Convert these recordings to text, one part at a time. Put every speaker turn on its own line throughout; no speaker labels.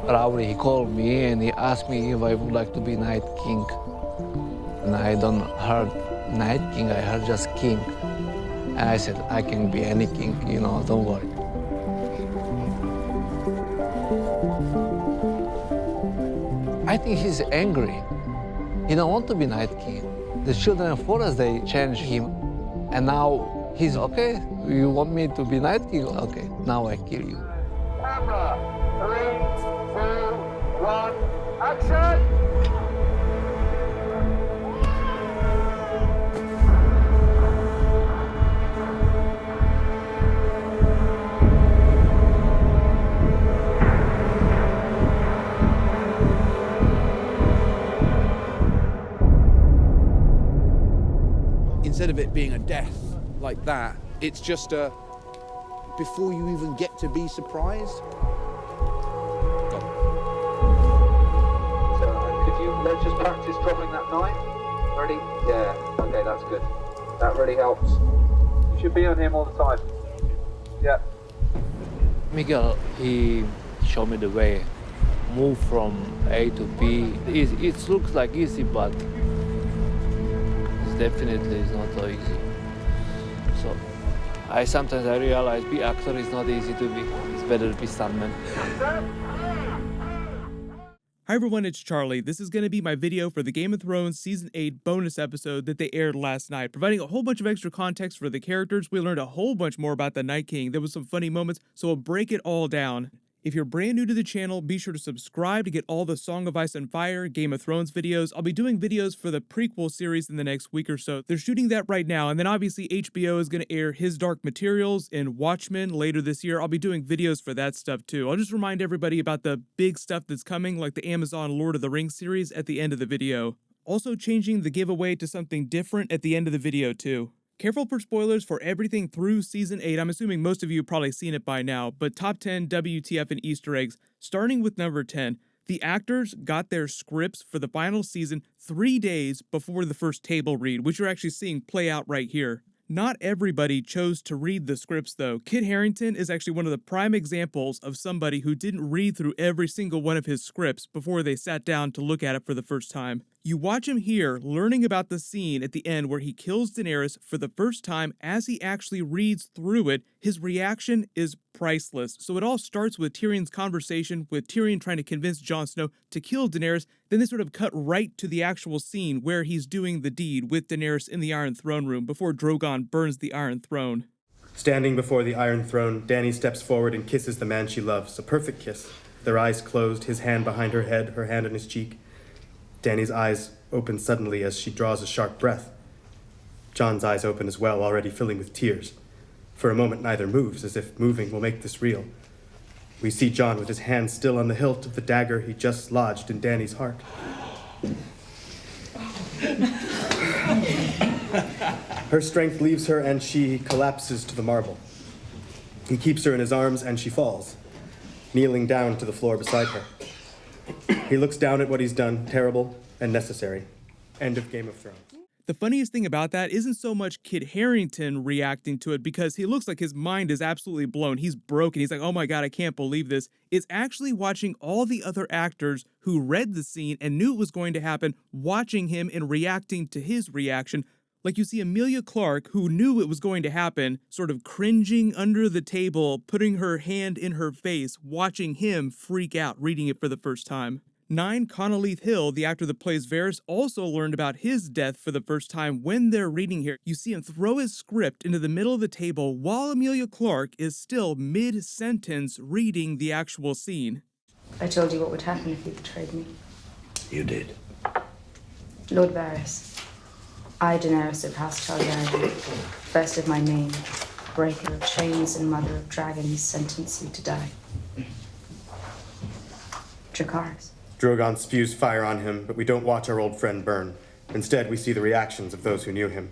Rauri, he called me and he asked me if I would like to be Night King. And I don't heard Night King, I heard just King. And I said, I can be any king, you know, don't worry. I think he's angry. He don't want to be Night King. The children of Forest, they changed him. And now he's, okay, you want me to be Night King? Okay, now I kill you.
Camera, 3, 2, 1, action!
Instead of it being a death like that, it's just a, before you even get to be surprised.
So let's just practice dropping that knife. Ready? Yeah, okay, that's good. That really helps. You should be on him all the time. Yeah.
Miguel, he showed me the way. Move from A to B. It looks like easy, but definitely it's not so easy. So sometimes I realize be actor is not easy to be. It's better to be stuntman.
Hi everyone, it's Charlie. This is going to be my video for the Game of Thrones Season 8 bonus episode that they aired last night, providing a whole bunch of extra context for the characters. We learned a whole bunch more about the Night King. There was some funny moments, so we'll break it all down. If you're brand new to the channel, be sure to subscribe to get all the Song of Ice and Fire, Game of Thrones videos. I'll be doing videos for the prequel series in the next week or so. They're shooting that right now, and then obviously HBO is going to air His Dark Materials and Watchmen later this year. I'll be doing videos for that stuff too. I'll just remind everybody about the big stuff that's coming, like the Amazon Lord of the Rings series at the end of the video. Also changing the giveaway to something different at the end of the video too. Careful for spoilers for everything through Season 8. I'm assuming most of you have probably seen it by now, but top 10 WTF and Easter eggs, starting with number 10. The actors got their scripts for the final season 3 days before the first table read, which you're actually seeing play out right here. Not everybody chose to read the scripts though. Kit Harington is actually one of the prime examples of somebody who didn't read through every single one of his scripts before they sat down to look at it for the first time. You watch him here learning about the scene at the end where he kills Daenerys for the first time. As he actually reads through it, his reaction is priceless. So it all starts with Tyrion's conversation with Tyrion trying to convince Jon Snow to kill Daenerys. Then they sort of cut right to the actual scene where he's doing the deed with Daenerys in the Iron Throne room before Drogon burns the Iron Throne.
Standing before the Iron Throne, Dany steps forward and kisses the man she loves. A perfect kiss. Their eyes closed, his hand behind her head, her hand on his cheek. Dany's eyes open suddenly as she draws a sharp breath. Jon's eyes open as well, already filling with tears. For a moment, neither moves, as if moving will make this real. We see Jon with his hand still on the hilt of the dagger he just lodged in Dany's heart. Her strength leaves her and she collapses to the marble. He keeps her in his arms and she falls, kneeling down to the floor beside her. He looks down at what he's done, terrible and necessary. End of Game of Thrones.
The funniest thing about that isn't so much Kit Harington reacting to it because he looks like his mind is absolutely blown. He's broken. He's like, oh my God, I can't believe this. It's actually watching all the other actors who read the scene and knew it was going to happen, watching him and reacting to his reaction. Like you see Emilia Clarke, who knew it was going to happen, sort of cringing under the table, putting her hand in her face, watching him freak out, reading it for the first time. 9, Conolith Hill, the actor that plays Varys, also learned about his death for the first time when they're reading here. You see him throw his script into the middle of the table while Emilia Clarke is still mid-sentence reading the actual scene.
I told you what would happen if you betrayed me.
You did.
Lord Varys, I, Daenerys of House Targaryen, first of my name, breaker of chains and mother of dragons, sentence you to die. Dracarys.
Drogon spews fire on him, but we don't watch our old friend burn. Instead, we see the reactions of those who knew him.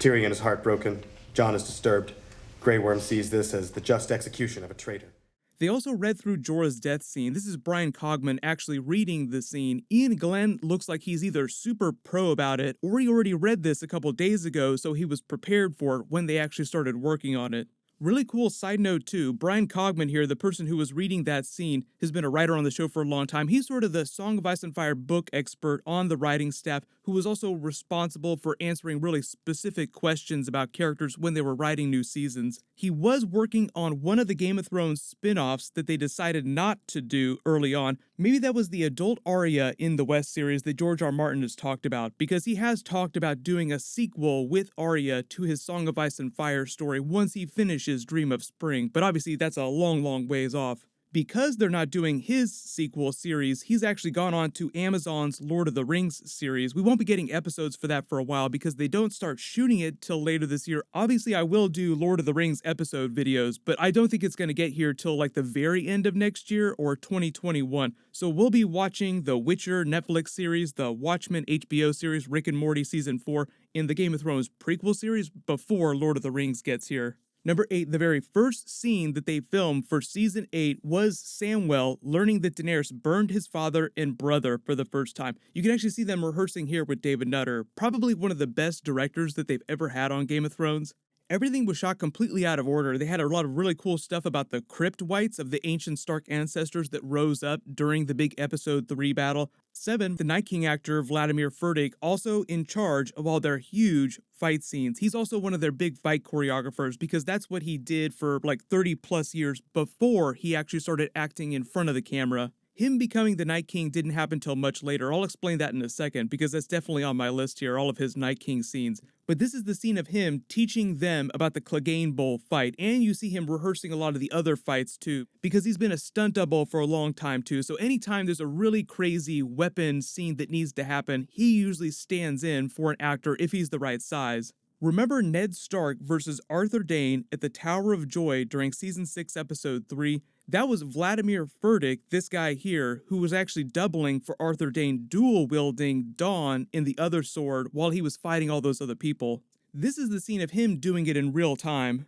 Tyrion is heartbroken. Jon is disturbed. Grey Worm sees this as the just execution of a traitor.
They also read through Jorah's death scene. This is Brian Cogman actually reading the scene. Ian Glenn looks like he's either super pro about it, or he already read this a couple days ago, so he was prepared for it when they actually started working on it. Really cool side note too, Brian Cogman here, the person who was reading that scene, has been a writer on the show for a long time. He's sort of the Song of Ice and Fire book expert on the writing staff, who was also responsible for answering really specific questions about characters when they were writing new seasons. He was working on one of the Game of Thrones spin-offs that they decided not to do early on. Maybe that was the adult Arya in the West series that George R. Martin has talked about, because he has talked about doing a sequel with Arya to his Song of Ice and Fire story once he finishes Dream of Spring, but obviously that's a long ways off. Because they're not doing his sequel series, he's actually gone on to Amazon's Lord of the Rings series. We won't be getting episodes for that for a while because they don't start shooting it till later this year. Obviously, I will do Lord of the Rings episode videos, but I don't think it's going to get here till like the very end of next year or 2021. So we'll be watching the Witcher Netflix series, the Watchmen HBO series, Rick and Morty Season 4, and the Game of Thrones prequel series before Lord of the Rings gets here. Number 8, the very first scene that they filmed for Season 8 was Samwell learning that Daenerys burned his father and brother for the first time. You can actually see them rehearsing here with David Nutter, probably one of the best directors that they've ever had on Game of Thrones. Everything was shot completely out of order. They had a lot of really cool stuff about the crypt wights of the ancient Stark ancestors that rose up during the big Episode 3 battle. 7, the Night King actor Vladimir Furdik, also in charge of all their huge fight scenes. He's also one of their big fight choreographers because that's what he did for like 30 plus years before he actually started acting in front of the camera. Him becoming the Night King didn't happen till much later. I'll explain that in a second because that's definitely on my list here, all of his Night King scenes. But this is the scene of him teaching them about the Clegane Bowl fight, and you see him rehearsing a lot of the other fights too, because he's been a stunt double for a long time too. So anytime there's a really crazy weapon scene that needs to happen, he usually stands in for an actor if he's the right size. Remember Ned Stark versus Arthur Dayne at the Tower of Joy during Season 6, Episode 3? That was Vladimir Furdik, this guy here, who was actually doubling for Arthur Dayne, dual-wielding Dawn in the other sword while he was fighting all those other people. This is the scene of him doing it in real time.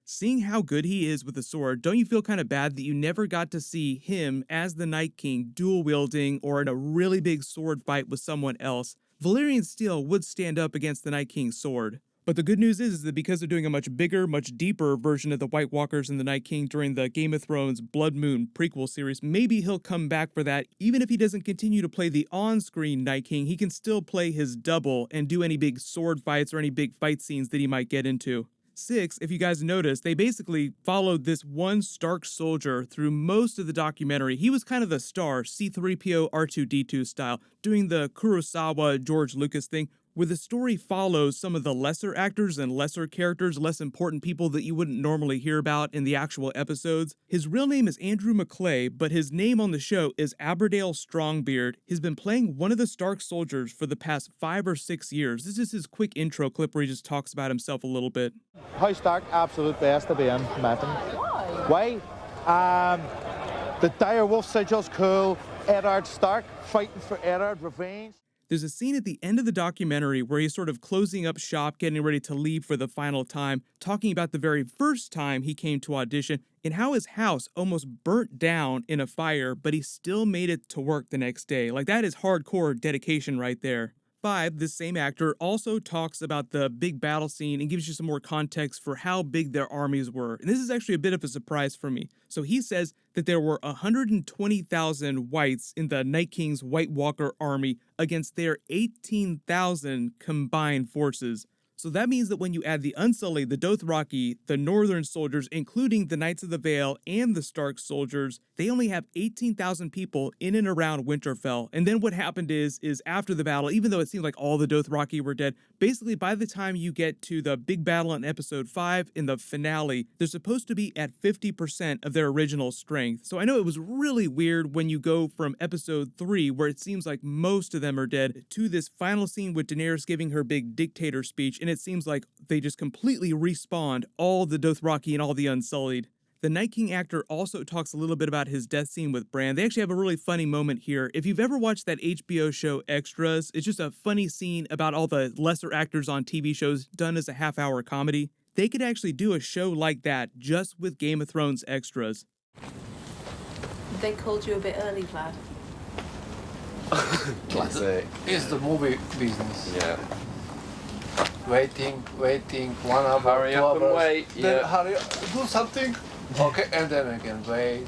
Seeing how good he is with the sword, don't you feel kind of bad that you never got to see him as the Night King dual-wielding or in a really big sword fight with someone else? Valyrian steel would stand up against the Night King's sword. But the good news is that because they're doing a much bigger, much deeper version of the White Walkers and the Night King during the Game of Thrones Blood Moon prequel series, maybe he'll come back for that. Even if he doesn't continue to play the on-screen Night King, he can still play his double and do any big sword fights or any big fight scenes that he might get into. 6, if you guys noticed, they basically followed this one Stark soldier through most of the documentary. He was kind of the star, C-3PO R2-D2 style, doing the Kurosawa George Lucas thing, where the story follows some of the lesser actors and lesser characters, less important people that you wouldn't normally hear about in the actual episodes. His real name is Andrew McClay, but his name on the show is Aberdale Strongbeard. He's been playing one of the Stark soldiers for the past 5 or 6 years. This is his quick intro clip where he just talks about himself a little bit.
How Stark, absolute best to be in, Martin. Why? The dire wolf sigil's cool. Eddard Stark fighting for Eddard revenge.
There's a scene at the end of the documentary where he's sort of closing up shop, getting ready to leave for the final time, talking about the very first time he came to audition and how his house almost burnt down in a fire, but he still made it to work the next day. Like, that is hardcore dedication right there. 5, this same actor also talks about the big battle scene and gives you some more context for how big their armies were. And this is actually a bit of a surprise for me. So he says that there were 120,000 whites in the Night King's White Walker army against their 18,000 combined forces. So that means that when you add the Unsullied, the Dothraki, the Northern soldiers, including the Knights of the Vale and the Stark soldiers, they only have 18,000 people in and around Winterfell. And then what happened is after the battle, even though it seemed like all the Dothraki were dead, basically by the time you get to the big battle in episode 5 in the finale, they're supposed to be at 50% of their original strength. So I know it was really weird when you go from episode 3, where it seems like most of them are dead, to this final scene with Daenerys giving her big dictator speech, and it seems like they just completely respawned all the Dothraki and all the Unsullied. The Night King actor also talks a little bit about his death scene with Bran. They actually have a really funny moment here. If you've ever watched that HBO show Extras, it's just a funny scene about all the lesser actors on TV shows done as a half-hour comedy. They could actually do a show like that just with Game of Thrones extras.
They called you a bit early, Vlad.
Classic.
It's the movie business.
Yeah.
Waiting, 1 hour,
Hurry
2
up and
hours.
wait,
Then
yeah.
hurry up, do something. Okay, and then again, wait.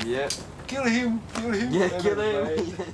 Yeah.
Kill him.
Yeah,
and
kill
then
him.
wait.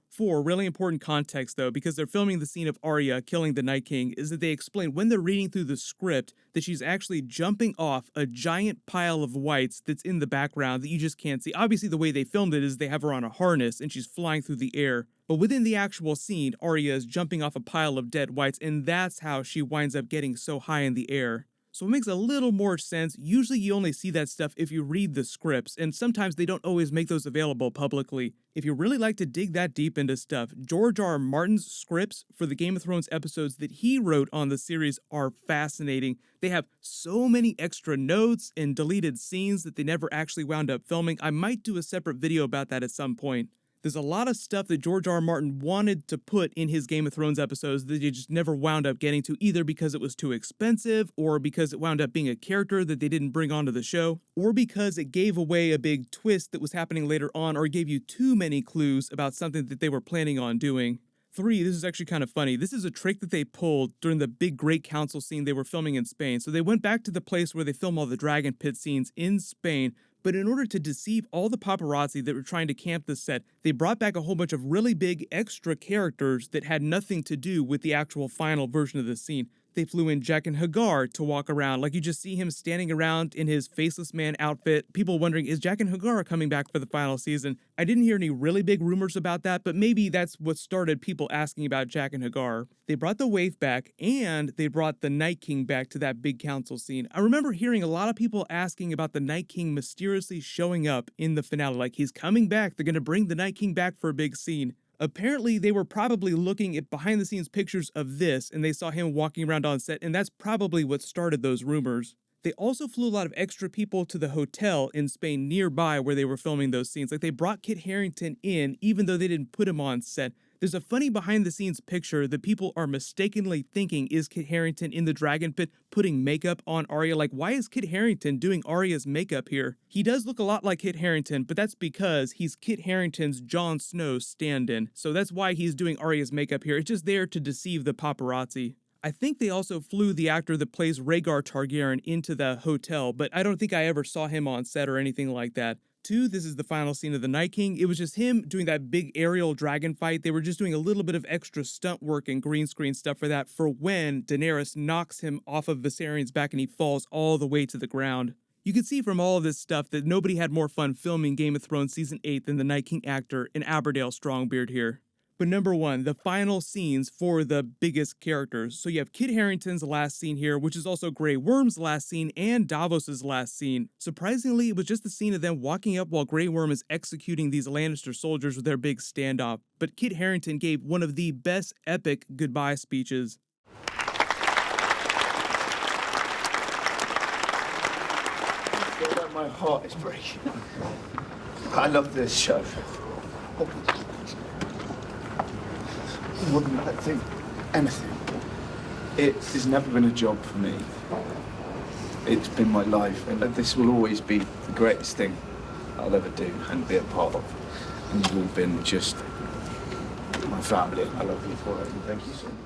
For really important context, though, because they're filming the scene of Arya killing the Night King, is that they explain when they're reading through the script that she's actually jumping off a giant pile of whites that's in the background that you just can't see. Obviously, the way they filmed it is they have her on a harness and she's flying through the air. But within the actual scene, Arya is jumping off a pile of dead whites, and that's how she winds up getting so high in the air. So it makes a little more sense. Usually you only see that stuff if you read the scripts, and sometimes they don't always make those available publicly. If you really like to dig that deep into stuff, George R. R. Martin's scripts for the Game of Thrones episodes that he wrote on the series are fascinating. They have so many extra notes and deleted scenes that they never actually wound up filming. I might do a separate video about that at some point. There's a lot of stuff that George R. R. Martin wanted to put in his Game of Thrones episodes that he just never wound up getting to, either because it was too expensive, or because it wound up being a character that they didn't bring onto the show, or because it gave away a big twist that was happening later on, or gave you too many clues about something that they were planning on doing. 3, this is actually kind of funny. This is a trick that they pulled during the big Great Council scene they were filming in Spain. So they went back to the place where they film all the dragon pit scenes in Spain, but in order to deceive all the paparazzi that were trying to camp the set, they brought back a whole bunch of really big extra characters that had nothing to do with the actual final version of the scene. They flew in Jaqen H'ghar to walk around, like you just see him standing around in his Faceless Man outfit. People wondering, is Jaqen H'ghar coming back for the final season? I didn't hear any really big rumors about that, but maybe that's what started people asking about Jaqen H'ghar. They brought the waif back, and they brought the Night King back to that big council scene. I remember hearing a lot of people asking about the Night King mysteriously showing up in the finale, like he's coming back, they're gonna bring the Night King back for a big scene. Apparently, they were probably looking at behind-the-scenes pictures of this, and they saw him walking around on set, and that's probably what started those rumors. They also flew a lot of extra people to the hotel in Spain nearby where they were filming those scenes. Like, they brought Kit Harington in, even though they didn't put him on set. There's a funny behind-the-scenes picture that people are mistakenly thinking is Kit Harington in the dragon pit putting makeup on Arya. Like, why is Kit Harington doing Arya's makeup here? He does look a lot like Kit Harington, but that's because he's Kit Harington's Jon Snow stand-in. So that's why he's doing Arya's makeup here. It's just there to deceive the paparazzi. I think they also flew the actor that plays Rhaegar Targaryen into the hotel, but I don't think I ever saw him on set or anything like that. 2, this is the final scene of the Night King. It was just him doing that big aerial dragon fight. They were just doing a little bit of extra stunt work and green screen stuff for that for when Daenerys knocks him off of Viserion's back and he falls all the way to the ground. You can see from all of this stuff that nobody had more fun filming Game of Thrones Season 8 than the Night King actor in Aberdale Strongbeard here. But number 1, the final scenes for the biggest characters. So you have Kit Harington's last scene here, which is also Grey Worm's last scene and Davos's last scene. Surprisingly, it was just the scene of them walking up while Grey Worm is executing these Lannister soldiers with their big standoff. But Kit Harington gave one of the best epic goodbye speeches.
I feel like my heart is breaking. I love this show. More than I think anything. It has never been a job for me. It's been my life, and this will always be the greatest thing I'll ever do and be a part of. And you've all been just my family. I love you for it, and thank you so much.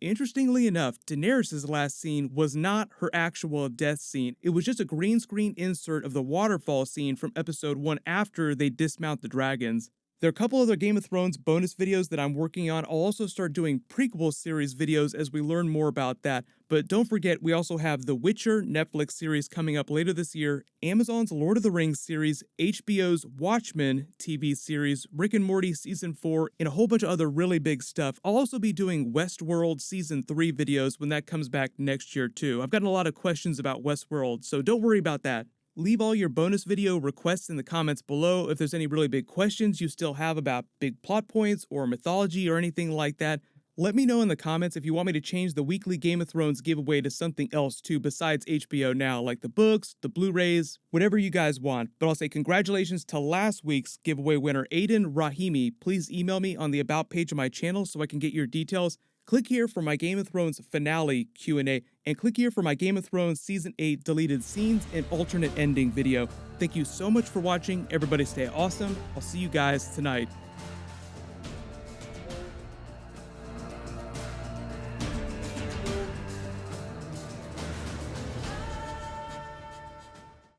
Interestingly enough, Daenerys' last scene was not her actual death scene. It was just a green screen insert of the waterfall scene from episode 1 after they dismount the dragons. There are a couple other Game of Thrones bonus videos that I'm working on. I'll also start doing prequel series videos as we learn more about that. But don't forget, we also have The Witcher Netflix series coming up later this year, Amazon's Lord of the Rings series, HBO's Watchmen TV series, Rick and Morty Season 4, and a whole bunch of other really big stuff. I'll also be doing Westworld Season 3 videos when that comes back next year too. I've gotten a lot of questions about Westworld, so don't worry about that. Leave all your bonus video requests in the comments below if there's any really big questions you still have about big plot points or mythology or anything like that. Let me know in the comments if you want me to change the weekly Game of Thrones giveaway to something else too besides HBO Now, like the books, the Blu-rays, whatever you guys want. But I'll say congratulations to last week's giveaway winner, Aiden Rahimi. Please email me on the About page of my channel so I can get your details. Click here for my Game of Thrones finale Q&A, and click here for my Game of Thrones Season 8 deleted scenes and alternate ending video. Thank you so much for watching. Everybody stay awesome. I'll see you guys tonight.